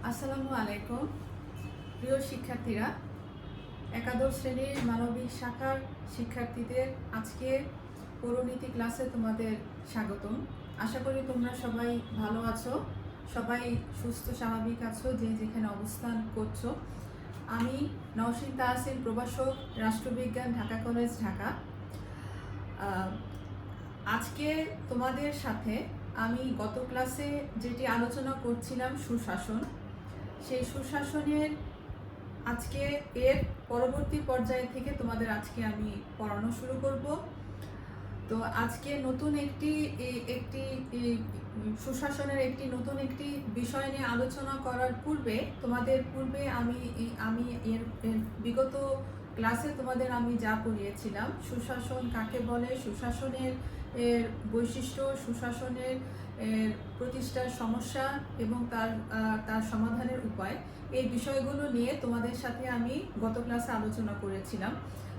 আসসালামু আলাইকুম প্রিয় শিক্ষার্থীরা, একাদশ শ্রেণীর মানবিক শাখার শিক্ষার্থীদের আজকে পৌরনীতি ক্লাসে তোমাদের স্বাগতম। আশা করি তোমরা সবাই ভালো আছো, সবাই সুস্থ স্বাভাবিক আছো যে যেখানে অবস্থান করছো। আমি নওশীন তাহসিন, প্রভাষক, রাষ্ট্রবিজ্ঞান, ঢাকা কলেজ, ঢাকা। আজকে তোমাদের সাথে আমি গত ক্লাসে যেটি আলোচনা করছিলাম সুশাসন, সেই সুশাসনের আজকে এর পরবর্তী পর্যায়ে থেকে তোমাদের আজকে আমি পড়ানো শুরু করব। তো আজকে নতুন একটি সুশাসনের নতুন একটি বিষয় নিয়ে আলোচনা করার পূর্বে তোমাদের আমি এর বিগত ক্লাসে তোমাদের আমি যা পড়িয়েছিলাম, সুশাসন কাকে বলে, সুশাসনের এর বৈশিষ্ট্য, সুশাসনের প্রতিষ্ঠার সমস্যা এবং তার সমাধানের উপায়, এই বিষয়গুলো নিয়ে তোমাদের সাথে আমি গত ক্লাসে আলোচনা করেছিলাম।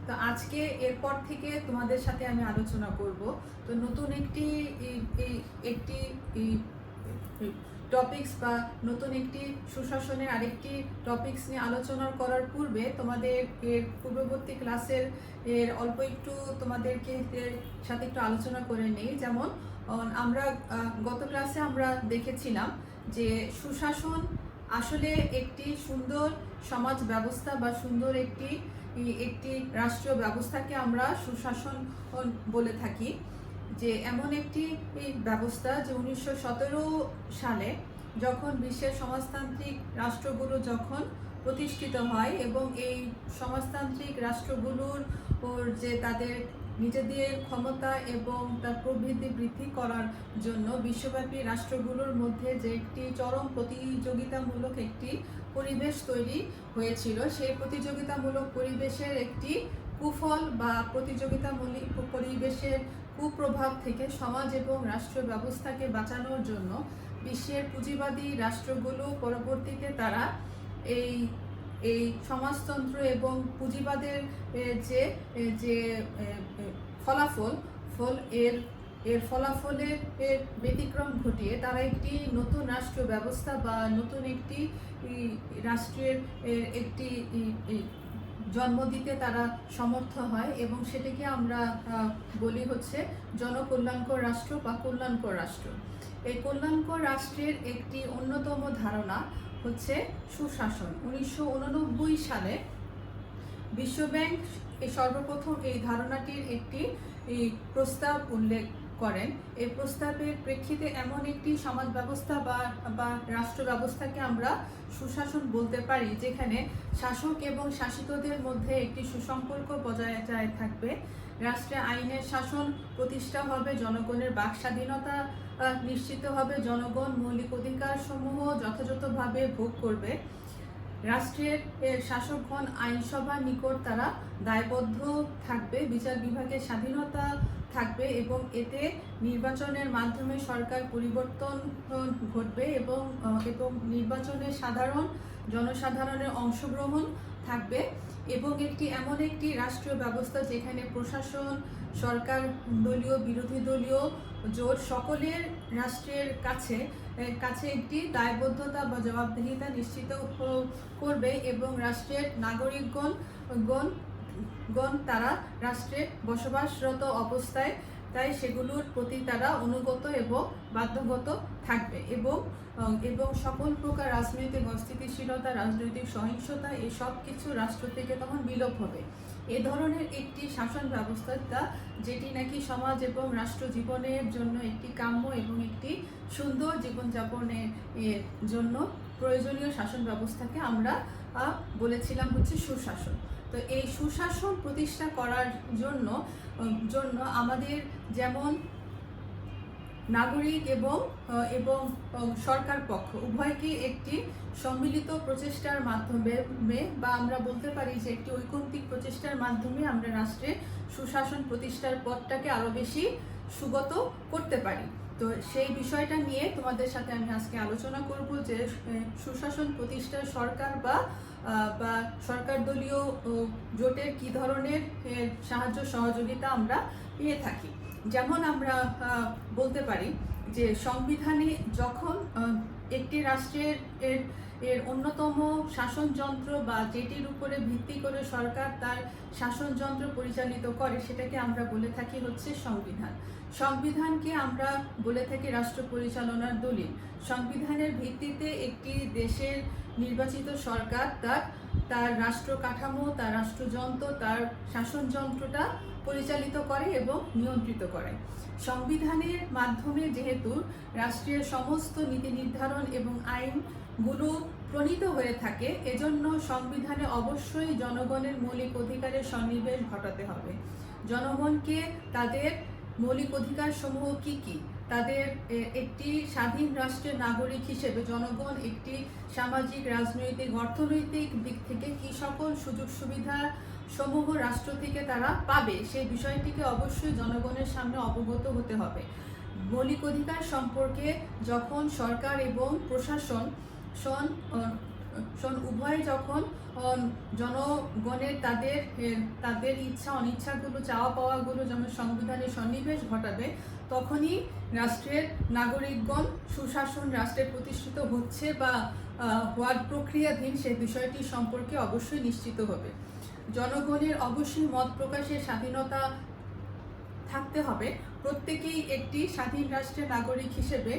তো আজকে এরপর থেকে তোমাদের সাথে আমি আলোচনা করব। তো নতুন একটি টপিকস বা নতুন একটি সুশাসনের আরেকটি টপিকস নিয়ে আলোচনা করার পূর্বে তোমাদের এর পূর্ববর্তী ক্লাসের অল্প একটু তোমাদেরকে সাথে একটু আলোচনা করে নেই। যেমন আমরা গত ক্লাসে আমরা দেখেছিলাম যে সুশাসন আসলে একটি সুন্দর সমাজ ব্যবস্থা বা সুন্দর একটি রাষ্ট্রীয় ব্যবস্থাকে আমরা সুশাসন বলে থাকি। যে এমন একটি ব্যবস্থা যে 1917 সালে যখন বিশ্বের সমাজতান্ত্রিক রাষ্ট্রগুলো যখন প্রতিষ্ঠিত হয় এবং এই সমাজতান্ত্রিক রাষ্ট্রগুলোর যে তাদের নিজেদের ক্ষমতা এবং তার প্রবৃদ্ধি বৃদ্ধি করার জন্য বিশ্বব্যাপী রাষ্ট্রগুলোর মধ্যে যে একটি চরম প্রতিযোগিতামূলক একটি পরিবেশ তৈরি হয়েছিল, সেই প্রতিযোগিতামূলক পরিবেশের একটি কুফল বা প্রতিযোগিতামূলক পরিবেশের কুপ্রভাব থেকে সমাজ এবং রাষ্ট্র ব্যবস্থাকে বাঁচানোর জন্য বিশ্বের পুঁজিবাদী রাষ্ট্রগুলো পরবর্তীতে তারা এই সমাজতন্ত্র এবং পুঁজিবাদের যে ফলাফলের ব্যতিক্রম ঘটিয়ে তারা একটি নতুন রাষ্ট্র ব্যবস্থা বা নতুন একটি রাষ্ট্রের একটি জন্ম দিতে তারা সমর্থ হয় এবং সেটাকে আমরা বলি হচ্ছে জনকল্যাণকর রাষ্ট্র বা কল্যাণকর রাষ্ট্র। এই কল্যাণকর রাষ্ট্রের একটি অন্যতম ধারণা হচ্ছে সুশাসন। 1989 সালে বিশ্বব্যাংক সর্বপ্রথম এই ধারণাটির একটি প্রস্তাব উল্লেখ করেন। এই প্রস্তাবের প্রেক্ষিতে এমন একটি সমাজ ব্যবস্থা বা রাষ্ট্র ব্যবস্থাকে আমরা সুশাসন বলতে পারি, যেখানে শাসক এবং শাসিতদের মধ্যে একটি সুসম্পর্ক বজায় থাকবে, রাষ্ট্রে আইনের শাসন প্রতিষ্ঠা হবে, জনগণের বাক স্বাধীনতা নিশ্চিত হবে, জনগণ মৌলিক অধিকার সমূহ যথাযথভাবে ভোগ করবে, রাষ্ট্রের শাসকগণ আইনসভার নিকট তারা দায়বদ্ধ থাকবে, বিচার বিভাগের স্বাধীনতা থাকবে এবং এতে নির্বাচনের মাধ্যমে সরকার পরিবর্তন ঘটবে এবং নির্বাচনে জনসাধারণের অংশগ্রহণ থাকবে এবং এমন একটি রাষ্ট্রীয় ব্যবস্থা যেখানে প্রশাসন, সরকার দলীয়, বিরোধী দলীয় জোট সকলের রাষ্ট্রের কাছে একটি দায়বদ্ধতা বা জবাবদিহিতা নিশ্চিত করবে এবং রাষ্ট্রের নাগরিকগণ তারা রাষ্ট্রে বসবাসরত অবস্থায় তাই সেগুলোর প্রতি তারা অনুগত এবং বাধ্যগত থাকবে এবং সকল প্রকার রাজনৈতিক অস্থিতিশীলতা, রাজনৈতিক সহিংসতা, এই সব কিছু রাষ্ট্র থেকে তখন বিলোপ হবে। এ ধরনের একটি শাসন ব্যবস্থা যেটি নাকি সমাজ এবং রাষ্ট্র জীবনের জন্য একটি কাম্য এবং একটি সুন্দর জীবনযাপনের জন্য প্রয়োজনীয় শাসন ব্যবস্থাকে আমরা বলেছিলাম হচ্ছে সুশাসন। তো এই সুশাসন প্রতিষ্ঠা করার জন্য আমাদের যেমন নাগরিক এবং সরকার পক্ষ উভয়কে একটি সম্মিলিত প্রচেষ্টার মাধ্যমে বা আমরা বলতে পারি যে একটি ঐকান্তিক প্রচেষ্টার মাধ্যমে আমরা রাষ্ট্রে সুশাসন প্রতিষ্ঠার পথটাকে আরো বেশি সুগত করতে পারি। তো সেই বিষয়টা নিয়ে তোমাদের সাথে আমি আজকে আলোচনা করব যে সুশাসন প্রতিষ্ঠার সরকার বা সরকার দলীয় জোটের কি ধরনের সাহায্য সহযোগিতা আমরা পেয়ে থাকি। যেমন আমরা বলতে পারি যে সংবিধানে যখন একটি রাষ্ট্রের এর এর অন্যতম শাসনযন্ত্র বা যেটির উপরে ভিত্তি করে সরকার তার শাসনযন্ত্র পরিচালিত করে সেটাকে আমরা বলে থাকি হচ্ছে সংবিধান। সংবিধানকে আমরা বলে থাকি রাষ্ট্র পরিচালনার দলিল। সংবিধানের ভিত্তিতে একটি দেশের নির্বাচিত সরকার তার রাষ্ট্র কাঠামো, তার রাষ্ট্রযন্ত্র, তার শাসনযন্ত্রটা পরিচালিত করে এবং নিয়ন্ত্রিত করে। সংবিধানের মাধ্যমে যেহেতু রাষ্ট্রের সমস্ত নীতি নির্ধারণ এবং আইনগুলো প্রণীত হয়ে থাকে, এজন্য সংবিধানে অবশ্যই জনগণের মৌলিক অধিকারের সন্নিবেশ ঘটাতে হবে। জনগণকে তাদের মৌলিক অধিকার সমূহ কি কি, তাদের একটি স্বাধীন রাষ্ট্রের নাগরিক হিসেবে জনগণ একটি সামাজিক, রাজনৈতিক, অর্থনৈতিক দিক থেকে কি সকল সুযোগ সুবিধা সমূহ রাষ্ট্র থেকে তারা পাবে, সেই বিষয়টিকে অবশ্যই জনগণের সামনে অবগত হতে হবে। মৌলিক অধিকার সম্পর্কে যখন সরকার এবং প্রশাসন উভয় যখন জনগণের তাদের ইচ্ছা অনিচ্ছাগুলো, চাওয়া পাওয়াগুলো যেমন সংবিধানে সন্নিবেশ ঘটাবে, তখনই রাষ্ট্রের নাগরিকগণ সুশাসন রাষ্ট্রে প্রতিষ্ঠিত হচ্ছে বা হওয়ার প্রক্রিয়াধীন সে বিষয়টি সম্পর্কে অবশ্যই নিশ্চিত হবে। জনগণের অবশ্যই মত প্রকাশের স্বাধীনতা থাকতে হবে। প্রত্যেকেই একটি স্বাধীন রাষ্ট্রের নাগরিক হিসেবে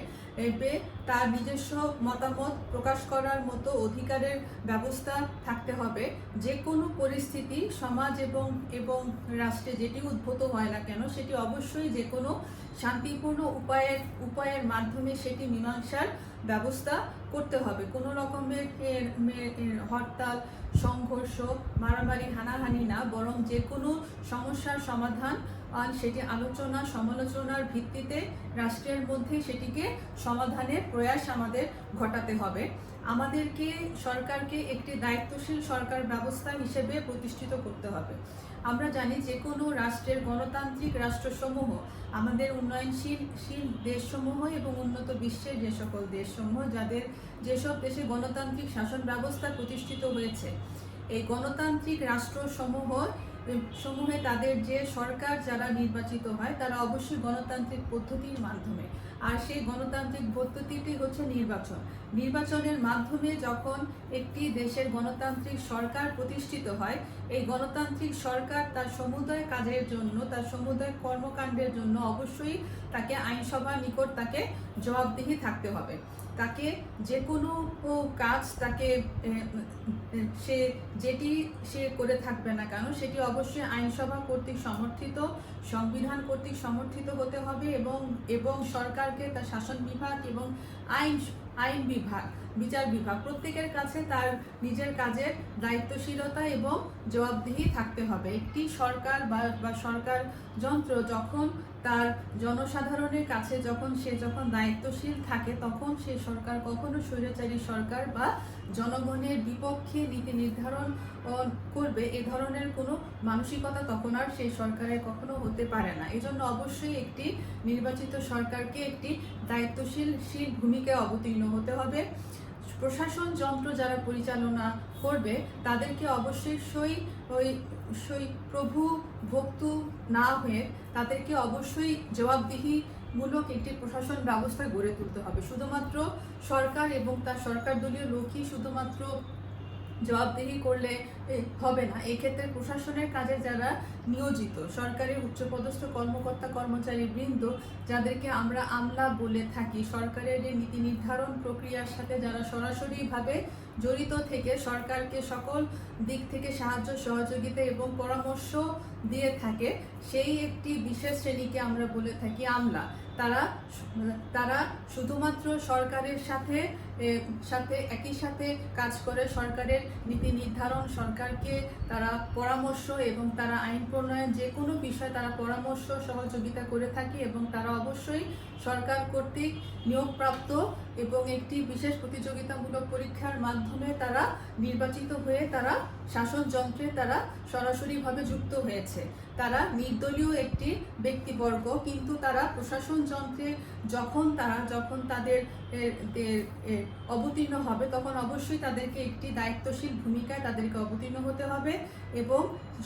তার নিজস্ব মতামত প্রকাশ করার মতো অধিকারের ব্যবস্থা থাকতে হবে। যে কোনো পরিস্থিতি সমাজ এবং রাষ্ট্রে যেটি উদ্ভূত হয় না কেন, সেটি অবশ্যই যে কোনো শান্তিপূর্ণ উপায়ের মাধ্যমে সেটি মীমাংসার ব্যবস্থা করতে হবে। কোনো রকমের হরতাল, সংঘর্ষ, মারামারি, হানাহানি না, বরং যে কোনো সমস্যার সমাধান সেটি আলোচনা সমালোচনার ভিত্তিতে রাষ্ট্রের মধ্যে সেটিকে সমাধানের প্রয়াস আমাদের ঘটাতে হবে। আমাদেরকে সরকারকে একটি দায়িত্বশীল সরকার ব্যবস্থা হিসেবে প্রতিষ্ঠিত করতে হবে। আমরা জানি যে কোনো রাষ্ট্রের গণতান্ত্রিক রাষ্ট্রসমূহ, আমাদের উন্নয়নশীল দেশসমূহ এবং উন্নত বিশ্বের যে সকল দেশসমূহ যেসব দেশে গণতান্ত্রিক শাসন ব্যবস্থা প্রতিষ্ঠিত হয়েছে, এই গণতান্ত্রিক রাষ্ট্রসমূহে তাদের যে সরকার যারা নির্বাচিত হয় তারা অবশ্যই গণতান্ত্রিক পদ্ধতির মাধ্যমে, আর সেই গণতান্ত্রিক পদ্ধতিটি হচ্ছে নির্বাচনের মাধ্যমে যখন একটি দেশের গণতান্ত্রিক সরকার প্রতিষ্ঠিত হয়, এই গণতান্ত্রিক সরকার তার সমুদয় কাজের জন্য, তার সমুদয় কর্মকাণ্ডের জন্য অবশ্যই তাকে আইনসভার নিকট তাকে জবাবদিহি থাকতে হবে। তাকে যে কোনো কাজ তাকে সে করে থাকবে না কেন, সেটি অবশ্যই আইনসভা কর্তৃক সমর্থিত, সংবিধান কর্তৃক সমর্থিত হতে হবে এবং সরকারকে তার শাসন বিভাগ এবং আইন বিভাগ, বিচার বিভাগ প্রত্যেকের কাছে তার নিজের কাজের দায়িত্বশীলতা এবং জবাবদিহি থাকতে হবে। একটি সরকার বা সরকার যন্ত্র যখন তার জনসাধারণের কাছে যখন দায়িত্বশীল থাকে, তখন সে সরকার কখনো স্বৈরাচারী সরকার বা জনগণের বিপক্ষে নীতি নির্ধারণ করবে এ ধরনের কোনো মানসিকতা তখন আর সেই সরকারের কখনো হতে পারে না। এজন্য অবশ্যই একটি নির্বাচিত সরকারকে একটি দায়িত্বশীল ভূমিকায় অবতীর্ণ হতে হবে। প্রশাসন যন্ত্র যারা পরিচালনা করবে তাদেরকে অবশ্যই প্রভু ভক্তু না হয়ে তাদেরকে অবশ্যই জবাবদিহিমূলক একটি প্রশাসন ব্যবস্থা গড়ে তুলতে হবে। শুধুমাত্র সরকার এবং তার সরকার দলীয় লোকই শুধুমাত্র জবাবদিহি করলে হবে না। এক্ষেত্রে প্রশাসনের কাজে যারা নিয়োজিত সরকারের উচ্চপদস্থ কর্মকর্তা কর্মচারী বৃন্দ, যাদেরকে আমরা আমলা বলে থাকি, সরকারের এই নীতি নির্ধারণ প্রক্রিয়ার সাথে যারা সরাসরিভাবে জড়িত থেকে সরকারকে সকল দিক থেকে সাহায্য সহযোগিতা এবং পরামর্শ দিয়ে থাকে, সেই একটি বিশেষ শ্রেণীকে আমরা বলে থাকি আমলা। তারা শুধুমাত্র সরকারের সাথে একই সাথে কাজ করে, সরকারের নীতি নির্ধারণ, সরকারকে তারা পরামর্শ এবং তারা আইন প্রণয়ন যে কোনো বিষয়ে তারা পরামর্শ সহযোগিতা করে থাকে এবং তারা অবশ্যই সরকার কর্তৃক নিয়োগপ্রাপ্ত এবং একটি বিশেষ প্রতিযোগিতামূলক পরীক্ষার মাধ্যমে তারা নির্বাচিত হয়ে তারা শাসনযন্ত্রে তারা সরাসরিভাবে যুক্ত হয়েছে। তারা নির্দলীয় একটি ব্যক্তিবর্গ, কিন্তু তারা প্রশাসন যন্ত্রে যখন তাদের অবতীর্ণ হবে তখন অবশ্যই তাদেরকে একটি দায়িত্বশীল ভূমিকায় তাদেরকে অবতীর্ণ হতে হবে এবং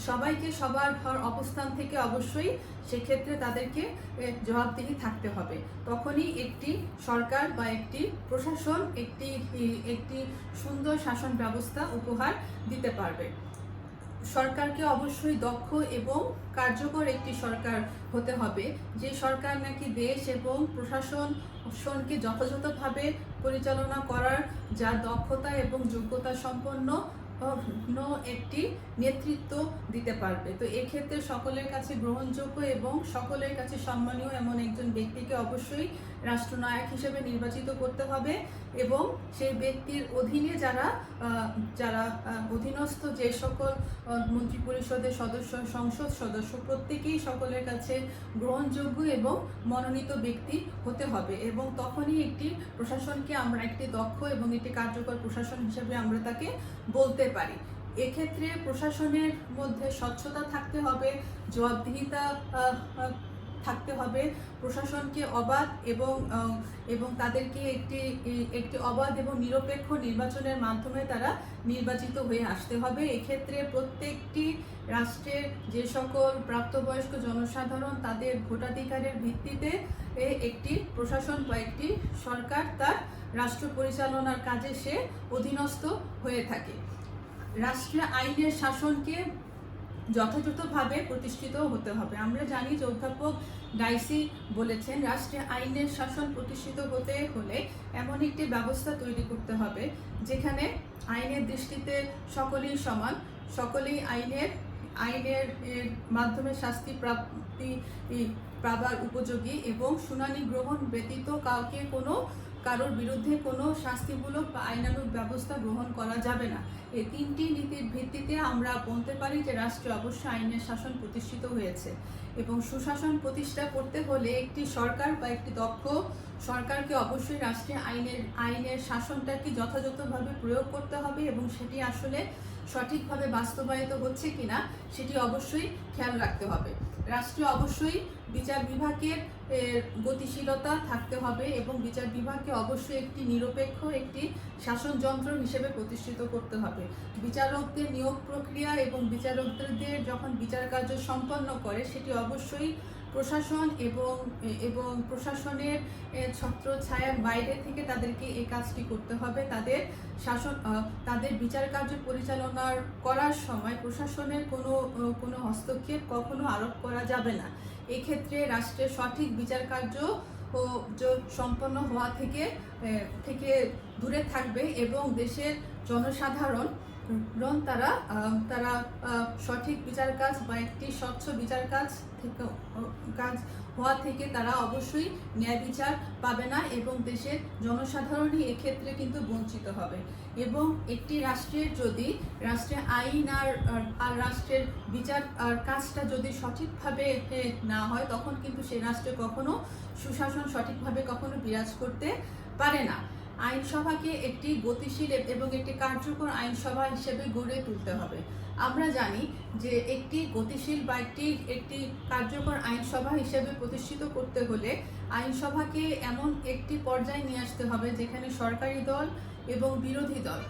সবাইকে সবার অবস্থান থেকে অবশ্যই সেক্ষেত্রে তাদেরকে জবাবদিহি থাকতে হবে। তখনই একটি সরকার বা একটি প্রশাসন একটি একটি সুন্দর শাসন ব্যবস্থা উপহার দিতে পারবে। সরকারকে অবশ্যই দক্ষ এবং কার্যকর একটি সরকার হতে হবে, যে সরকার নাকি দেশ এবং প্রশাসনকে যথাযথভাবে পরিচালনা করার যা দক্ষতা এবং যোগ্যতা সম্পন্ন একটি নেতৃত্ব দিতে পারবে। তো এক্ষেত্রে সকলের কাছে গ্রহণযোগ্য এবং সকলের কাছে সম্মানীয় এমন একজন ব্যক্তিকে অবশ্যই রাষ্ট্রনায়ক হিসেবে নির্বাচিত করতে হবে, এবং সেই ব্যক্তির অধীনে যারা অধীনস্থ যে সকল মন্ত্রী পরিষদের সদস্য, সংসদ সদস্য, প্রত্যেকেই সকলের কাছে গ্রহণযোগ্য এবং মনোনীত ব্যক্তি হতে হবে, এবং তখনই একটি প্রশাসনকে আমরা একটি দক্ষ এবং একটি কার্যকর প্রশাসন হিসেবে আমরা তাকে বলতে পারি। এক্ষেত্রে প্রশাসনের মধ্যে স্বচ্ছতা থাকতে হবে, জবাবদিহিতা থাকতে হবে, প্রশাসনকে অবাধ এবং তাদেরকে একটি অবাধ এবং নিরপেক্ষ নির্বাচনের মাধ্যমে তারা নির্বাচিত হয়ে আসতে হবে। এক্ষেত্রে প্রত্যেকটি রাষ্ট্রের যে সকল প্রাপ্তবয়স্ক জনসাধারণ তাদের ভোটাধিকারের ভিত্তিতে একটি প্রশাসন বা একটি সরকার তার রাষ্ট্র পরিচালনার কাজে সে অধীনস্থ হয়ে থাকে। রাষ্ট্রীয় আইনের শাসনকে যথাযথভাবে প্রতিষ্ঠিত হতে হবে। আমরা জানি যে অধ্যাপক ডাইসি বলেছেন, রাষ্ট্রীয় আইনের শাসন প্রতিষ্ঠিত হতে হলে এমন একটি ব্যবস্থা তৈরি করতে হবে যেখানে আইনের দৃষ্টিতে সকলেই সমান, সকলেই আইনের মাধ্যমে শাস্তি পাবার উপযোগী, এবং শুনানি গ্রহণ ব্যতীত কারোর বিরুদ্ধে কোনো শাস্তিমূলক বা আইনানুগ ব্যবস্থা গ্রহণ করা যাবে না। এই তিনটি নীতির ভিত্তিতে আমরা বলতে পারি যে রাষ্ট্রে অবশ্যই আইনের শাসন প্রতিষ্ঠিত হয়েছে। এবং সুশাসন প্রতিষ্ঠা করতে হলে একটি সরকার বা একটি দক্ষ সরকারকে অবশ্যই রাষ্ট্রে আইনের শাসনটাকে যথাযথভাবে প্রয়োগ করতে হবে, এবং সেটি আসলে সঠিকভাবে বাস্তবায়িত হচ্ছে কিনা সেটি অবশ্যই খেয়াল রাখতে হবে। রাষ্ট্রে অবশ্যই বিচার বিভাগের গতিশীলতা থাকতে হবে, এবং বিচার বিভাগকে অবশ্যই একটি নিরপেক্ষ একটি শাসনযন্ত্র হিসেবে প্রতিষ্ঠিত করতে হবে। বিচারকদের নিয়োগ প্রক্রিয়া এবং বিচারকদের যখন বিচার কার্য সম্পন্ন করে সেটি অবশ্যই প্রশাসন এবং প্রশাসনের ছত্রছায়ার বাইরে থেকে তাদেরকে এই কাজটি করতে হবে। তাদের বিচার কার্য পরিচালনা করার সময় প্রশাসনের কোনো হস্তক্ষেপ কখনো আরোপ করা যাবে না। এক্ষেত্রে রাষ্ট্রের সঠিক বিচার কার্য সম্পন্ন হওয়া থেকে দূরে থাকবে, এবং দেশের জনসাধারণ তারা সঠিক বিচার কাজ বা একটি স্বচ্ছ বিচার কাজ হওয়া থেকে তারা অবশ্যই ন্যায় বিচার পাবে না, এবং দেশের জনসাধারণই এক্ষেত্রে কিন্তু বঞ্চিত হবে। এবং একটি রাষ্ট্রের আইন আর রাষ্ট্রের বিচার কাজটা যদি সঠিকভাবে না হয়, তখন কিন্তু সেই রাষ্ট্রে কখনো সুশাসন সঠিকভাবে কখনো বিরাজ করতে পারে না। আইনসভাকে একটি গতিশীল এবং একটি কার্যকর আইনসভা হিসেবে গড়ে তুলতে হবে। আমরা জানি যে একটি গতিশীল বা একটি কার্যকর আইনসভা হিসেবে প্রতিষ্ঠিত করতে হলে আইনসভাকে এমন একটি পর্যায়ে নিয়ে আসতে হবে যেখানে সরকারি দল এবং বিরোধী দল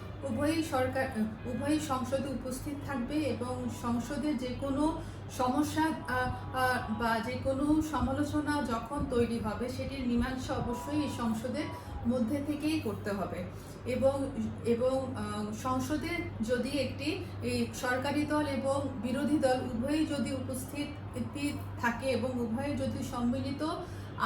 উভয়ই সংসদে উপস্থিত থাকবে, এবং সংসদে যে কোনো সমস্যা বা যে কোনো সমালোচনা যখন তৈরি হবে সেটির মীমাংসা অবশ্যই এই সংসদের মধ্যে থেকেই করতে হবে। এবং সংসদে যদি একটি সরকারি দল এবং বিরোধী দল উভয়ই যদি উপস্থিত থাকে এবং উভয়ে যদি সম্মিলিত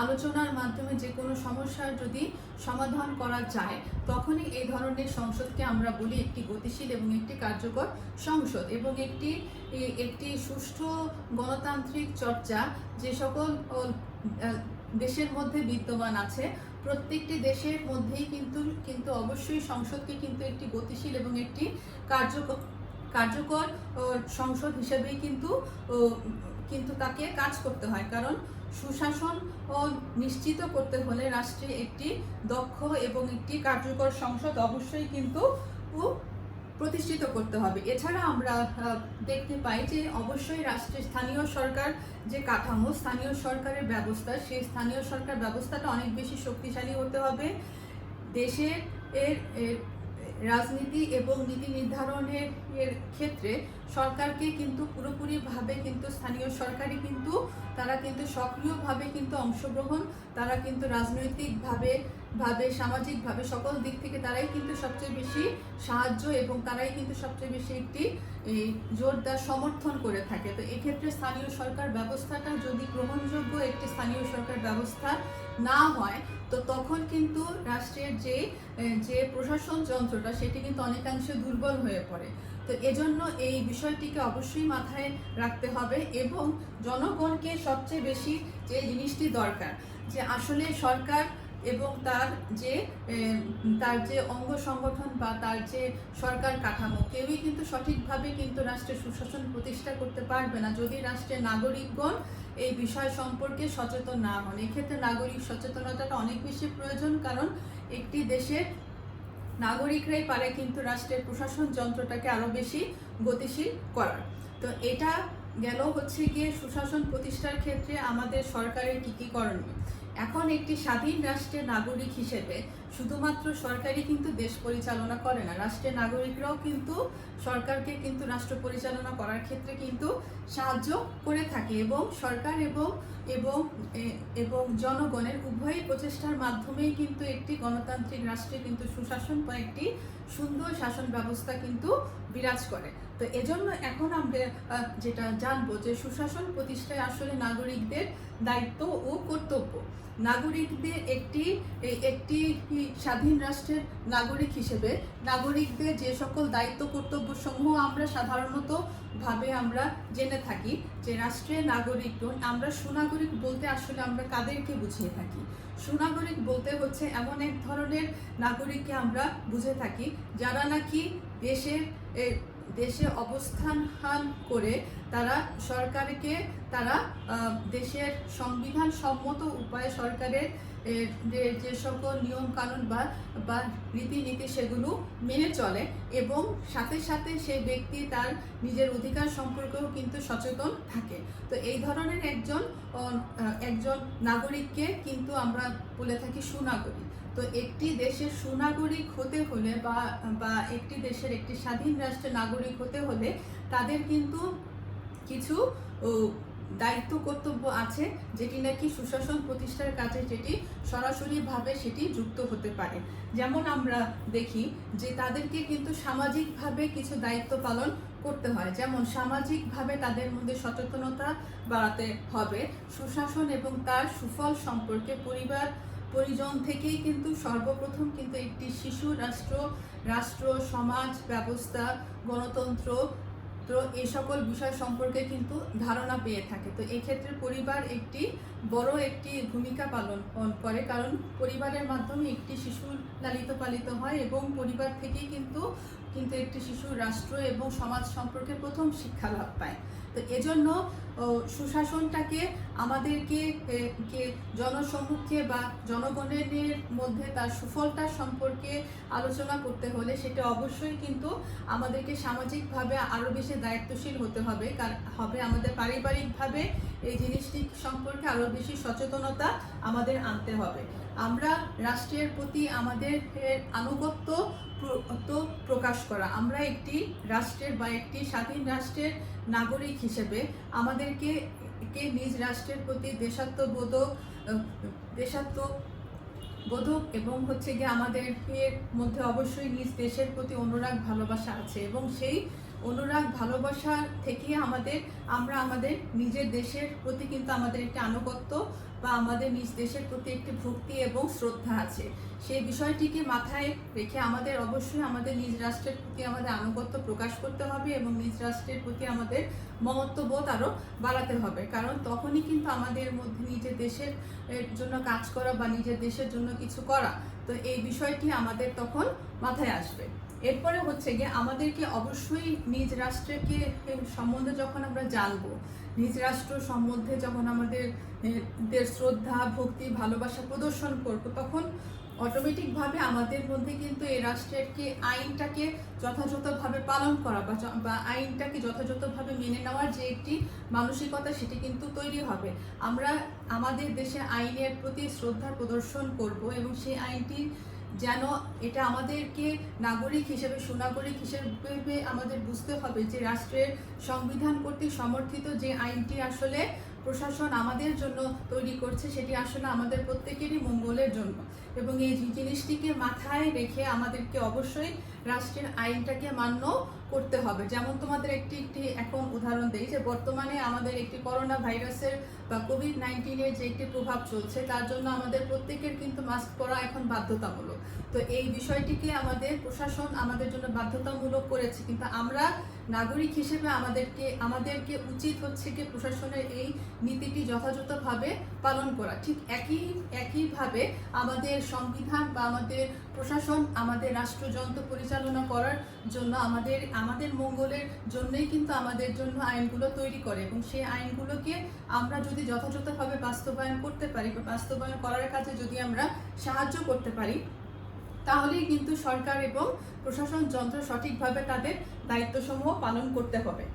আলোচনার মাধ্যমে যে কোনো সমস্যার যদি সমাধান করা যায়, তখনই এই ধরনের সংসদকে আমরা বলি একটি গতিশীল এবং একটি কার্যকর সংসদ। এবং একটি সুষ্ঠু গণতান্ত্রিক চর্চা যে সকল দেশের মধ্যে বিদ্যমান আছে, প্রত্যেকটি দেশের মধ্যেই কিন্তু অবশ্যই সংসদকে কিন্তু একটি গতিশীল এবং একটি কার্যকর সংসদ হিসেবেই কিন্তু তাকে কাজ করতে হয়। কারণ সুশাসন নিশ্চিত করতে হলে রাষ্ট্রে একটি দক্ষ এবং একটি কার্যকর সংসদ অবশ্যই কিন্তু প্রতিষ্ঠিত করতে হবে। এছাড়া আমরা দেখতে পাই যে অবশ্যই রাষ্ট্রের স্থানীয় সরকার যে কাঠামো, স্থানীয় সরকারের ব্যবস্থা, সেই স্থানীয় সরকার ব্যবস্থাটা অনেক বেশি শক্তিশালী হতে হবে। দেশের রাজনীতি এবং নীতি নির্ধারণের ক্ষেত্রে সরকারকে কিন্তু পুরোপুরিভাবে কিন্তু স্থানীয় সরকারই তারা কিন্তু সক্রিয়ভাবে কিন্তু অংশগ্রহণ, তারা কিন্তু রাজনৈতিকভাবে ভাবে, সামাজিকভাবে সকল দিক থেকে তারাই কিন্তু সবচেয়ে বেশি সাহায্য এবং তারাই কিন্তু সবচেয়ে বেশি একটি জোরদার সমর্থন করে থাকে। তো এক্ষেত্রে স্থানীয় সরকার ব্যবস্থাটা যদি গ্রহণযোগ্য একটি স্থানীয় সরকার ব্যবস্থা না হয়, তো তখন কিন্তু রাষ্ট্রের যে প্রশাসন যন্ত্রটা সেটি কিন্তু অনেকাংশে দুর্বল হয়ে পড়ে। তো এজন্য এই বিষয়টিকে অবশ্যই মাথায় রাখতে হবে এবং জনগণকে সবচেয়ে বেশি যে জিনিসটি দরকার, যে আসলে সরকার এবং তার যে অঙ্গ সংগঠন বা তার যে সরকার কাঠামো, কেউই কিন্তু সঠিকভাবে কিন্তু রাষ্ট্রের সুশাসন প্রতিষ্ঠা করতে পারবে না যদি রাষ্ট্রের নাগরিকগণ এই বিষয় সম্পর্কে সচেতন না হন। এক্ষেত্রে নাগরিক সচেতনতাটা অনেক বেশি প্রয়োজন, কারণ একটি দেশের নাগরিকরাই পারে কিন্তু রাষ্ট্রের প্রশাসন যন্ত্রটাকে আরো বেশি গতিশীল করার। তো এটা গেল হচ্ছে গিয়ে সুশাসন প্রতিষ্ঠার ক্ষেত্রে আমাদের সরকারের কি করণীয়। এখন একটি স্বাধীন রাষ্ট্রের নাগরিক হিসেবে শুধুমাত্র সরকারই কিন্তু দেশ পরিচালনা করে না, রাষ্ট্রের নাগরিকরাও কিন্তু সরকারকে কিন্তু রাষ্ট্র পরিচালনা করার ক্ষেত্রে কিন্তু সাহায্য করে থাকে এবং সরকার এবং জনগণের উভয় প্রচেষ্টার মাধ্যমেই কিন্তু একটি গণতান্ত্রিক রাষ্ট্রে কিন্তু সুশাসন বা একটি সুন্দর শাসন ব্যবস্থা কিন্তু বিরাজ করে। তো এজন্য এখন আমরা যেটা জানবো যে সুশাসন প্রতিষ্ঠায় আসলে নাগরিকদের দায়িত্ব ও কর্তব্য। নাগরিকদের একটি স্বাধীন রাষ্ট্রের নাগরিক হিসেবে নাগরিকদের যে সকল দায়িত্ব কর্তব্য সমূহ আমরা সাধারণত ভাবে আমরা জেনে থাকি, যে রাষ্ট্রের নাগরিকগণ, আমরা সুনাগরিক বলতে আসলে আমরা কাদেরকে বুঝিয়ে থাকি? সুনাগরিক বলতে হচ্ছে এমন এক ধরনের নাগরিককে আমরা বুঝে থাকি যারা নাকি দেশে অবস্থান করে তারা সরকারকে দেশের সংবিধান সম্মত উপায়ে সরকারের যে সকল নিয়ম কানুন বা রীতিনীতি সেগুলো মেনে চলে এবং সাথে সাথে সেই ব্যক্তি তার নিজের অধিকার সম্পর্কেও কিন্তু সচেতন থাকে। তো এই ধরনের একজন নাগরিককে কিন্তু আমরা বলে থাকি সুনাগরিক। তো একটি দেশের সুনাগরিক হতে হলে বা একটি দেশের একটি স্বাধীন রাষ্ট্রের নাগরিক হতে হলে তাদের কিন্তু কিছু দায়িত্ব কর্তব্য আছে, যেটি নাকি সুশাসন প্রতিষ্ঠার কাজে যেটি সরাসরিভাবে সেটি যুক্ত হতে পারে। যেমন আমরা দেখি যে তাদেরকে কিন্তু সামাজিকভাবে কিছু দায়িত্ব পালন করতে হয়, যেমন সামাজিকভাবে তাদের মধ্যে সচেতনতা বাড়াতে হবে। সুশাসন এবং তার সুফল সম্পর্কে পরিজন থেকেই কিন্তু সর্বপ্রথম কিন্তু একটি শিশু রাষ্ট্র সমাজ ব্যবস্থা, গণতন্ত্র এই সকল বিষয় সম্পর্কে কিন্তু ধারণা পেয়ে থাকে। তো এক্ষেত্রে পরিবার বড় একটি ভূমিকা পালন করে, কারণ পরিবারের মাধ্যমে একটি শিশু লালিত পালিত হয় এবং পরিবার থেকেই কিন্তু একটি শিশু রাষ্ট্র এবং সমাজ সম্পর্কে প্রথম শিক্ষা লাভ পায়। তো এজন্য সুশাসনটাকে আমাদেরকে জনসম্মুখে বা জনগণের মধ্যে তার সুফলটা সম্পর্কে আলোচনা করতে হলে সেটা অবশ্যই কিন্তু আমাদেরকে সামাজিকভাবে আরো বেশি দায়িত্বশীল হতে হবে। আমাদের পারিবারিকভাবে এই জিনিসটি সম্পর্কে আরো বেশি সচেতনতা আমাদের আনতে হবে। আমরা রাষ্ট্রের প্রতি আমাদের আনুগত্য প্রকাশ করা, আমরা একটি রাষ্ট্রের বা একটি স্বাধীন রাষ্ট্রের নাগরিক হিসেবে আমাদেরকে নিজ রাষ্ট্রের প্রতি দেশাত্মবোধক এবং হচ্ছে গিয়ে আমাদের মধ্যে অবশ্যই নিজ দেশের প্রতি অনুরাগ ভালোবাসা আছে এবং সেই অনুরাগ ভালোবাসা থেকে আমরা আমাদের নিজের দেশের প্রতি কিন্তু আমাদের একটি আনুগত্য বা আমাদের নিজ দেশের প্রতি একটি ভক্তি এবং শ্রদ্ধা আছে। সেই বিষয়টিকে মাথায় রেখে আমাদের অবশ্যই আমাদের নিজ রাষ্ট্রের প্রতি আমাদের আনুগত্য প্রকাশ করতে হবে এবং নিজ রাষ্ট্রের প্রতি আমাদের মমত্ববোধ আরো বাড়াতে হবে, কারণ তখনই কিন্তু আমাদের মধ্যে নিজের দেশের জন্য কাজ করা বা নিজের দেশের জন্য কিছু করা, তো এই বিষয়টি আমাদের তখন মাথায় আসবে। এরপরে হচ্ছে গিয়ে আমাদেরকে অবশ্যই নিজ রাষ্ট্রকে সম্বন্ধে যখন আমরা জানবো, নিজ রাষ্ট্র সম্বন্ধে যখন আমাদের শ্রদ্ধা ভক্তি ভালোবাসা প্রদর্শন করবো, তখন অটোমেটিকভাবে আমাদের মধ্যে কিন্তু এই রাষ্ট্রের আইনটাকে যথাযথভাবে পালন করা বা আইনটাকে যথাযথভাবে মেনে নেওয়ার যে একটি মানসিকতা সেটি কিন্তু তৈরি হবে। আমরা আমাদের দেশে আইনের প্রতি শ্রদ্ধা প্রদর্শন করব এবং সেই আইনটি যেন এটা আমাদেরকে নাগরিক হিসেবে সুনাগরিক হিসেবে আমাদের বুঝতে হবে যে রাষ্ট্রের সংবিধান কর্তৃক সমর্থিত যে আইনটি আসলে প্রশাসন আমাদের জন্য তৈরি করছে সেটি আসলে আমাদের প্রত্যেকেরই মঙ্গলের জন্য, এবং এই জিনিসটিকে মাথায় রেখে আমাদেরকে অবশ্যই রাষ্ট্রের আইনটাকে মান্য করতে হবে। যেমন তোমাদের একটি এখন উদাহরণ দেই, যে বর্তমানে আমাদের একটি করোনা ভাইরাসের বা কোভিড-19 যে একটি প্রভাব চলছে, তার জন্য আমাদের প্রত্যেকের কিন্তু মাস্ক পরা এখন বাধ্যতামূলক। তো এই বিষয়টিকে আমাদের প্রশাসন আমাদের জন্য বাধ্যতামূলক করেছে, কিন্তু আমরা নাগরিক হিসেবে আমাদেরকে উচিত হচ্ছে কি প্রশাসনের এই নীতিটি যথাযথভাবে পালন করা। ঠিক একইভাবে আমাদের সংবিধান বা আমাদের প্রশাসন আমাদের রাষ্ট্রযন্ত্র পরিচালনা করার জন্য আমাদের মঙ্গলের জন্যই কিন্তু আমাদের জন্য আইনগুলো তৈরি করে, এবং সেই আইনগুলোকে আমরা যদি যথাযথভাবে বাস্তবায়ন করতে পারি বা বাস্তবায়ন করার কাজে যদি আমরা সাহায্য করতে পারি, তাহলেই কিন্তু সরকার এবং প্রশাসন যন্ত্র সঠিকভাবে তাদের দায়িত্বসমূহ পালন করতে হবে।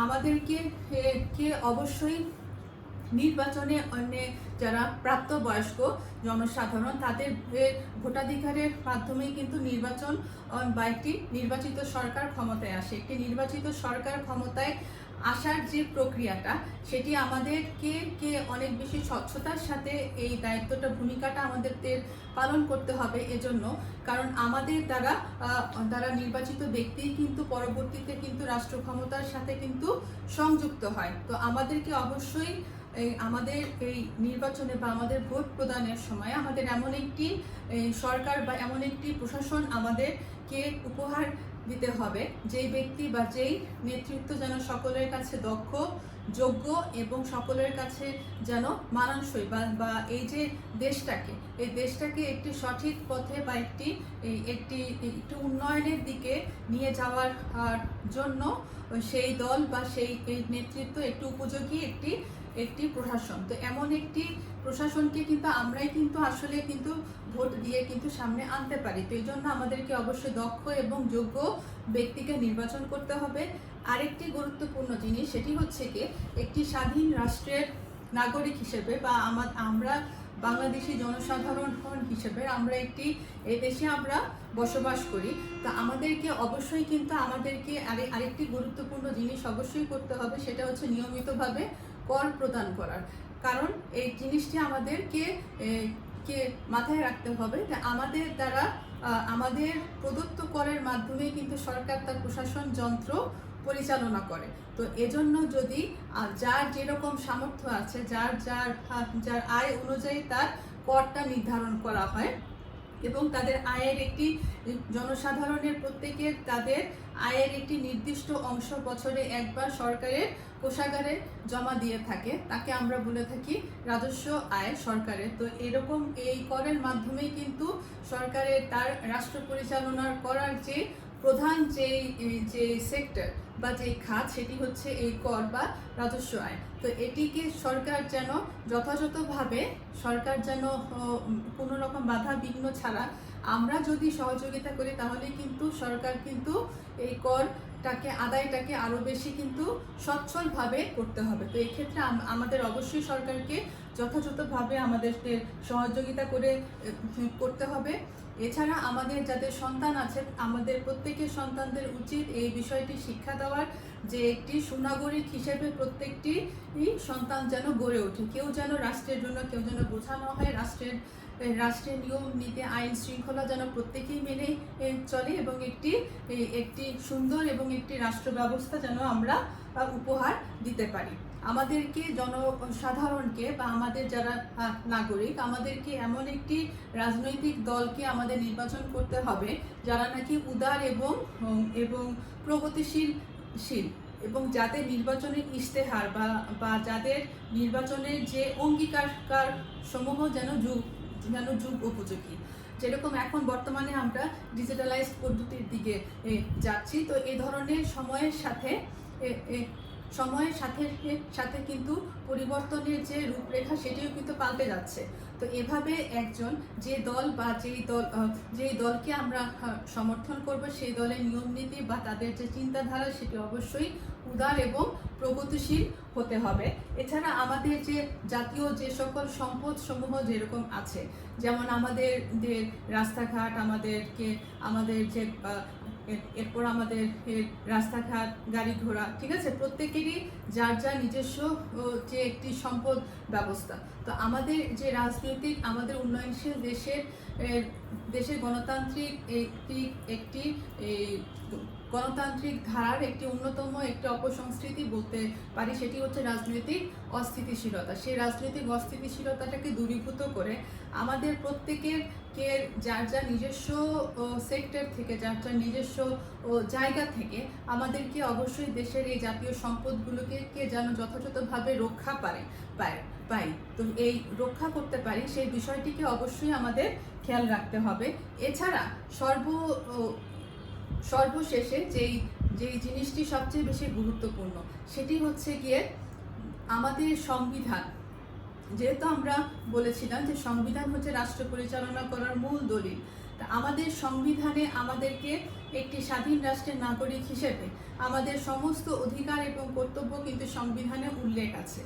আমাদেরকে অবশ্যই নির্বাচনে যারা প্রাপ্তবয়স্ক জনসাধারণ তাদের ভোটাধিকারের মাধ্যমেই কিন্তু নির্বাচন বা একটি নির্বাচিত সরকার ক্ষমতায় আসে। একটি নির্বাচিত সরকার ক্ষমতায় আসার যে প্রক্রিয়াটা, সেটি আমাদেরকে অনেক বেশি স্বচ্ছতার সাথে এই ভূমিকাটা আমাদের পালন করতে হবে। এজন্য কারণ আমাদের দ্বারা নির্বাচিত ব্যক্তি কিন্তু পরবর্তীতে কিন্তু রাষ্ট্র ক্ষমতার সাথে কিন্তু সংযুক্ত হয়। তো আমাদেরকে অবশ্যই আমাদের এই নির্বাচনে বা আমাদের ভোট প্রদানের সময় আমাদের এমন একটি সরকার বা এমন একটি প্রশাসন আমাদেরকে উপহার দিতে হবে, যেই ব্যক্তি বা যেই নেতৃত্ব যেন সকলের কাছে দক্ষ, যোগ্য এবং সকলের কাছে যেন মানানসই বা এই দেশটাকে একটি সঠিক পথে বা একটি উন্নয়নের দিকে নিয়ে যাওয়ার জন্য সেই দল বা সেই নেতৃত্ব একটি উপযোগী একটি প্রশাসন। তো এমন একটি প্রশাসনকে কিন্তু আমরাই আসলে ভোট দিয়ে সামনে আনতে পারি। তো এই জন্য আমাদেরকে অবশ্যই দক্ষ এবং যোগ্য ব্যক্তিকে নির্বাচন করতে হবে। আরেকটি গুরুত্বপূর্ণ জিনিস, সেটি হচ্ছে কি একটি স্বাধীন রাষ্ট্রের নাগরিক হিসেবে বা আমরা বাংলাদেশি জনসাধারণ হিসেবে আমরা এই দেশে আমরা বসবাস করি। তা আমাদেরকে অবশ্যই আরেকটি গুরুত্বপূর্ণ জিনিস অবশ্যই করতে হবে, সেটা হচ্ছে নিয়মিতভাবে কর প্রদান করার। কারণ এই জিনিসটি আমাদেরকে মাথায় রাখতে হবে যে আমাদের প্রদত্ত করের মাধ্যমে কিন্তু সরকার তার প্রশাসন যন্ত্র পরিচালনা করে। তো এজন্য যদি যার যেরকম সামর্থ্য আছে, যার আয় অনুযায়ী তার করটা নির্ধারণ করা হয়, এবং তাদের আয়ের জনসাধারণের প্রত্যেকের তাদের আয়ের একটি নির্দিষ্ট অংশ বছরে একবার সরকারের কোষাগারে জমা দিয়ে থাকে, তাকে আমরা বলে থাকি রাজস্ব আয় সরকারের। তো এরকম এই করের মাধ্যমেই কিন্তু সরকারের তার রাষ্ট্র পরিচালনা করার যে প্রধান যে সেক্টর বা যে খাত, সেটি হচ্ছে এই কর বা রাজস্ব আয়। তো এটিকে সরকার যেন কোনো রকম বাধা বিঘ্ন ছাড়া আমরা যদি সহযোগিতা করি, তাহলে কিন্তু সরকার এই করটাকে আদায়টাকে আরো বেশি সচ্ছলভাবে করতে হবে। তো এক্ষেত্রে আমাদের অবশ্যই সরকারকে যথাযথভাবে আমাদেরকে সহযোগিতা করতে হবে। এছাড়া আমাদের যাদের সন্তান আছে, আমাদের প্রত্যেকের সন্তানদের উচিত এই বিষয়টি শিক্ষা দেওয়ার, যে একটি সুনাগরিক হিসেবে প্রত্যেকটি সন্তান যেন গড়ে ওঠে। কেউ যেন রাষ্ট্রের জন্য বোঝা না হয়, রাষ্ট্রের নিয়ম নীতি আইন শৃঙ্খলা যেন প্রত্যেকেই মেনে চলে, এবং একটি সুন্দর এবং একটি রাষ্ট্র ব্যবস্থা যেন আমরা উপহার দিতে পারি। আমাদেরকে জনসাধারণকে বা আমাদের যারা নাগরিক, আমাদেরকে এমন একটি রাজনৈতিক দলকে আমাদের নির্বাচন করতে হবে যারা নাকি উদার এবং প্রগতিশীল এবং যাদের নির্বাচনের ইশতেহার বা যাদের নির্বাচনের যে অঙ্গীকার সমূহ যেন যুগ উপযোগী। যেরকম এখন বর্তমানে আমরা ডিজিটালাইজ পদ্ধতির দিকে যাচ্ছি, তো এই ধরনের সময়ের সাথে কিন্তু পরিবর্তনের যে রূপরেখা, সেটিও কিন্তু পাল্টে যাচ্ছে। তো এভাবে একজন যেই দলকে আমরা সমর্থন করব, সেই দলের নিয়ম নীতি বা তাদের যে চিন্তাধারা, সেটি অবশ্যই উদার এবং প্রগতিশীল হতে হবে। এছাড়া আমাদের যে জাতীয় যে সকল সম্পদ সমূহ যেরকম আছে, যেমন আমাদের রাস্তাঘাট, আমাদের যে এরপর আমাদের রাস্তাঘাট, গাড়ি ঘোড়া, ঠিক আছে, প্রত্যেকেরই যার যার নিজস্ব যে একটি সম্পদ ব্যবস্থা। তো আমাদের যে রাজনৈতিক, আমাদের উন্নয়নশীল দেশের গণতান্ত্রিক একটি গণতান্ত্রিক ধারার একটি অন্যতম একটি অপসংস্কৃতি বলতে পারি, সেটি হচ্ছে রাজনৈতিক অস্থিতিশীলতা। সেই রাজনৈতিক অস্থিতিশীলতাটাকে দূরীভূত করে আমাদের প্রত্যেকের যার যার নিজস্ব সেক্টর থেকে, যার যার নিজস্ব জায়গা থেকে আমাদেরকে অবশ্যই দেশের এই জাতীয় সম্পদগুলোকে যেন যথাযথভাবে রক্ষা পাই। তো এই রক্ষা করতে পারি, সেই বিষয়টিকে অবশ্যই আমাদের খেয়াল রাখতে হবে। এছাড়া সর্বশেষে যেই জিনিসটি সবচেয়ে বেশি গুরুত্বপূর্ণ, সেটি হচ্ছে গিয়ে আমাদের সংবিধান। যেহেতু আমরা বলেছিলাম যে সংবিধান হচ্ছে রাষ্ট্র পরিচালনা করার মূল দলিল, তা আমাদের সংবিধানে আমাদেরকে একটি স্বাধীন রাষ্ট্রের নাগরিক হিসেবে আমাদের সমস্ত অধিকার এবং কর্তব্য কিন্তু সংবিধানে উল্লেখ আছে।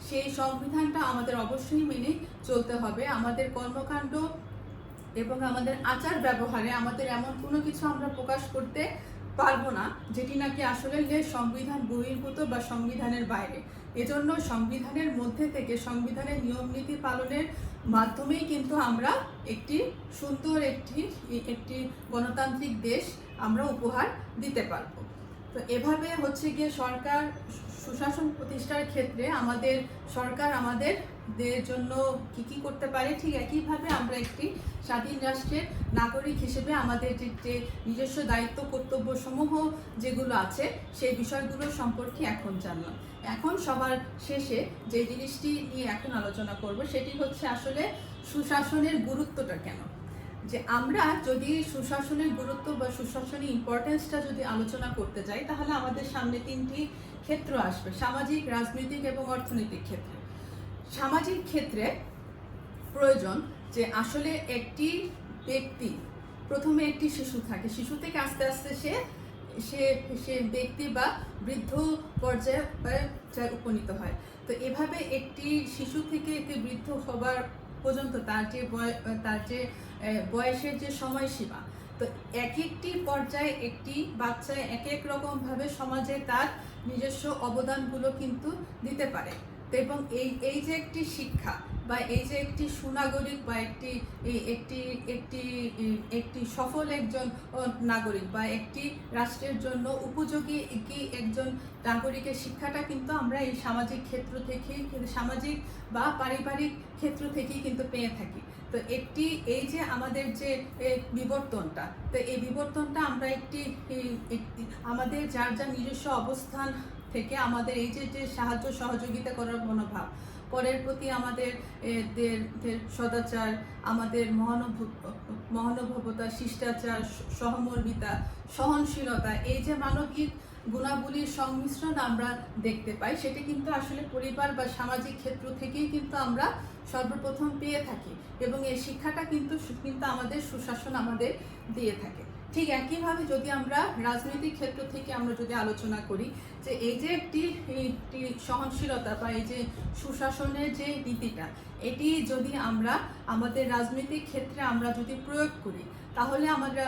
সেই সংবিধানটা আমাদের অবশ্যই মেনে চলতে হবে। আমাদের কর্মকাণ্ড এবং আমাদের আচার ব্যবহারে আমাদের এমন কোনো কিছু আমরা প্রকাশ করতে পারবো না যেটি নাকি আসলে সংবিধান বহির্ভূত বা সংবিধানের বাইরে। এজন্য সংবিধানের মধ্যে থেকে, সংবিধানের নিয়ম নীতি পালনের মাধ্যমেই কিন্তু আমরা একটি সুন্দর একটি গণতান্ত্রিক দেশ আমরা উপহার দিতে পারবো। তো এভাবে হচ্ছে গিয়ে সরকার সুশাসন প্রতিষ্ঠার ক্ষেত্রে সরকার আমাদের জন্য কি করতে পারে, ঠিক একইভাবে আমরা একটি স্বাধীন রাষ্ট্রের নাগরিক হিসেবে আমাদের যে নিজস্ব দায়িত্ব কর্তব্য সমূহ যেগুলো আছে সেই বিষয়গুলো সম্পর্কে এখন জানলাম। এখন সবার শেষে যে জিনিসটি নিয়ে এখন আলোচনা করব সেটি হচ্ছে আসলে সুশাসনের গুরুত্বটা কেন। যে আমরা যদি সুশাসনের গুরুত্ব বা সুশাসনের ইম্পর্টেন্সটা যদি আলোচনা করতে যাই, তাহলে আমাদের সামনে তিনটি ক্ষেত্র আসবে: সামাজিক, রাজনৈতিক এবং অর্থনৈতিক ক্ষেত্রে। সামাজিক ক্ষেত্রে প্রয়োজন যে আসলে একটি ব্যক্তি, প্রথমে একটি শিশু থাকে, শিশু থেকে আস্তে আস্তে সে ব্যক্তি বা বৃদ্ধ পর্যায়ে উপনীত হয়। তো এভাবে একটি শিশু থেকে একটি বৃদ্ধ হবার পর্যন্ত তার যে বয়সের যে সময়সীমা, তো এক একটি পর্যায়ে একটি বাচ্চা এক এক রকমভাবে সমাজে তার নিজস্ব অবদানগুলো কিন্তু দিতে পারে। তো এবং এই যে একটি শিক্ষা বা এই যে একটি সুনাগরিক বা একটি সফল একজন নাগরিক বা একটি রাষ্ট্রের জন্য উপযোগী একজন নাগরিকের শিক্ষাটা কিন্তু আমরা এই সামাজিক ক্ষেত্র থেকেই, সামাজিক বা পারিবারিক ক্ষেত্র থেকেই কিন্তু পেয়ে থাকি। তো এই যে আমাদের যে বিবর্তনটা, তো এই বিবর্তনটা আমরা আমাদের যার যার নিজস্ব অবস্থান থেকে আমাদের এই যে সাহায্য সহযোগিতা করার মনোভাব, পরের প্রতি আমাদের সদাচার, আমাদের মহানুভবতা, শিষ্টাচার, সহমর্মিতা, সহনশীলতা, এই যে মানবিক গুণাবলীর সংমিশ্রণ আমরা দেখতে পাই, সেটা কিন্তু আসলে পরিবার বা সামাজিক ক্ষেত্র থেকেই কিন্তু আমরা সর্বপ্রথম পেয়ে থাকি এবং এই শিক্ষাটা কিন্তু আমাদের সুশাসন আমাদের দিয়ে থাকে। ঠিক একইভাবে যদি আমরা রাজনৈতিক ক্ষেত্র থেকে আমরা যদি আলোচনা করি, যে এই যে একটি সহনশীলতা বা এই যে সুশাসনের যে নীতিটা, এটি যদি আমরা আমাদের রাজনৈতিক ক্ষেত্রে আমরা যদি প্রয়োগ করি, তাহলে আমরা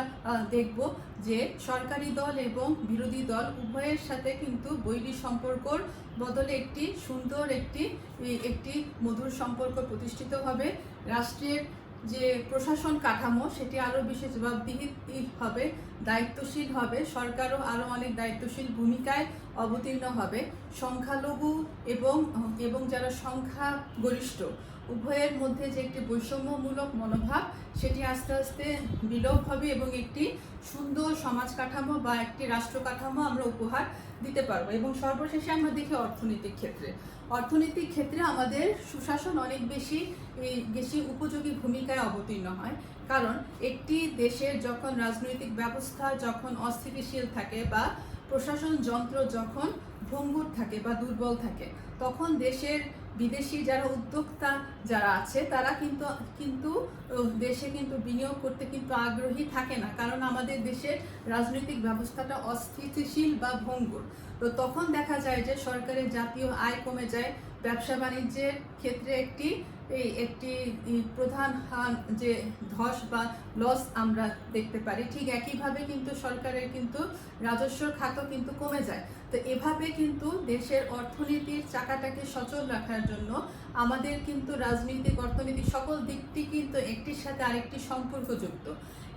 দেখব যে সরকারি দল এবং বিরোধী দল উভয়ের সাথে কিন্তু বৈরী সম্পর্কর বদলে একটি সুন্দর একটি মধুর সম্পর্ক প্রতিষ্ঠিত হবে। রাষ্ট্রের যে প্রশাসন কাঠামো সেটি আরও বেশি জবাবদিহি হবে, দায়িত্বশীল হবে, সরকারও আরও অনেক দায়িত্বশীল ভূমিকায় অবতীর্ণ হবে। সংখ্যালঘু এবং যারা সংখ্যাগরিষ্ঠ উভয়ের মধ্যে যে একটি বৈষম্যমূলক মনোভাব, সেটি আস্তে আস্তে বিলোপ হবে এবং একটি সুন্দর সমাজ কাঠামো বা একটি রাষ্ট্র কাঠামো আমরা উপহার দিতে পারবো। এবং সর্বশেষে আমরা দেখি অর্থনৈতিক ক্ষেত্রে আমাদের সুশাসন অনেক বেশি উপযোগী ভূমিকায় অবতীর্ণ হয়। কারণ একটি দেশের যখন রাজনৈতিক ব্যবস্থা যখন অস্থিতিশীল থাকে বা প্রশাসন যন্ত্র যখন ভঙ্গুর থাকে বা দুর্বল থাকে, তখন বিদেশি যারা উদ্যোক্তা যারা আছে তারা কিন্তু দেশে কিন্তু বিনিয়োগ করতে কিন্তু আগ্রহী থাকে না, কারণ আমাদের দেশের রাজনৈতিক ব্যবস্থাটা অস্থিতিশীল বা ভঙ্গুর। তো তখন দেখা যায় যে সরকারের জাতীয় আয় কমে যায়, ব্যবসা বাণিজ্যের ক্ষেত্রে একটি একটি প্রধান যে ধস বা লস আমরা দেখতে পারি, ঠিক একইভাবে কিন্তু সরকারের কিন্তু রাজস্ব খাতও কিন্তু কমে যায়। তো এভাবে কিন্তু দেশের অর্থনীতির চাকাটাকে সচল রাখার জন্য আমাদের কিন্তু রাজনৈতিক অর্থনৈতিক সকল দিকটি কিন্তু একটির সাথে আরেকটি সম্পর্কযুক্ত,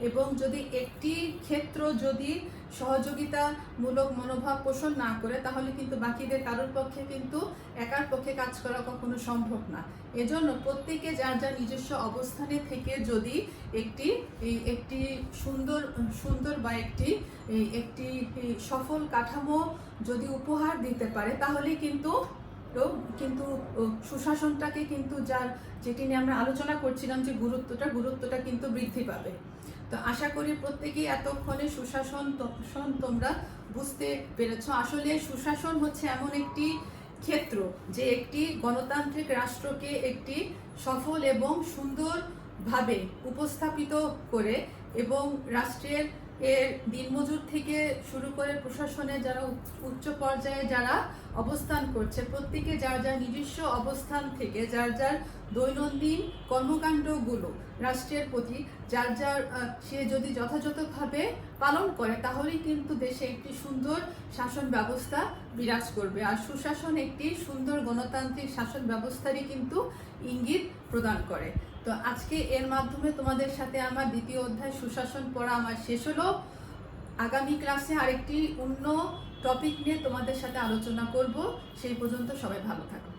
এবং যদি একটি ক্ষেত্র যদি সহযোগিতামূলক মনোভাব পোষণ না করে তাহলে কিন্তু বাকিদের কারোর পক্ষে কিন্তু একার পক্ষে কাজ করা কখনো সম্ভব না। এজন্য প্রত্যেকে যার যার নিজস্ব অবস্থানে থেকে যদি একটি সুন্দর বা একটি সফল কাঠামো যদি উপহার দিতে পারে তাহলে কিন্তু সুশাসনটাকে কিন্তু যেটি নিয়ে আমরা আলোচনা করছিলাম যে গুরুত্বটা কিন্তু বৃদ্ধি পাবে। তো আশা করি প্রত্যেকেই এতক্ষণে সুশাসন তোমরা বুঝতে পেরেছ। আসলে সুশাসন হচ্ছে এমন একটি ক্ষেত্র যে একটি গণতান্ত্রিক রাষ্ট্রকে একটি সফল এবং সুন্দরভাবে উপস্থাপিত করে, এবং রাষ্ট্রের দিনমজুর থেকে শুরু করে প্রশাসনে যারা উচ্চ পর্যায়ে যারা অবস্থান করছে প্রত্যেকে যার যার নিজস্ব অবস্থান থেকে যার যার দৈনন্দিন কর্মকাণ্ডগুলো রাষ্ট্রের প্রতি সে যদি যথাযথভাবে পালন করে তাহলেই কিন্তু দেশে একটি সুন্দর শাসন ব্যবস্থা বিরাজ করবে। আর সুশাসন একটি সুন্দর গণতান্ত্রিক শাসন ব্যবস্থারই কিন্তু ইঙ্গিত প্রদান করে। তো আজকে এর মাধ্যমে তোমাদের সাথে আমার দ্বিতীয় অধ্যায় সুশাসন পড়া আমার শেষ হলো। আগামী ক্লাসে আরেকটি অন্য টপিক নিয়ে তোমাদের সাথে আলোচনা করব। সেই পর্যন্ত সবাই ভালো থাকো।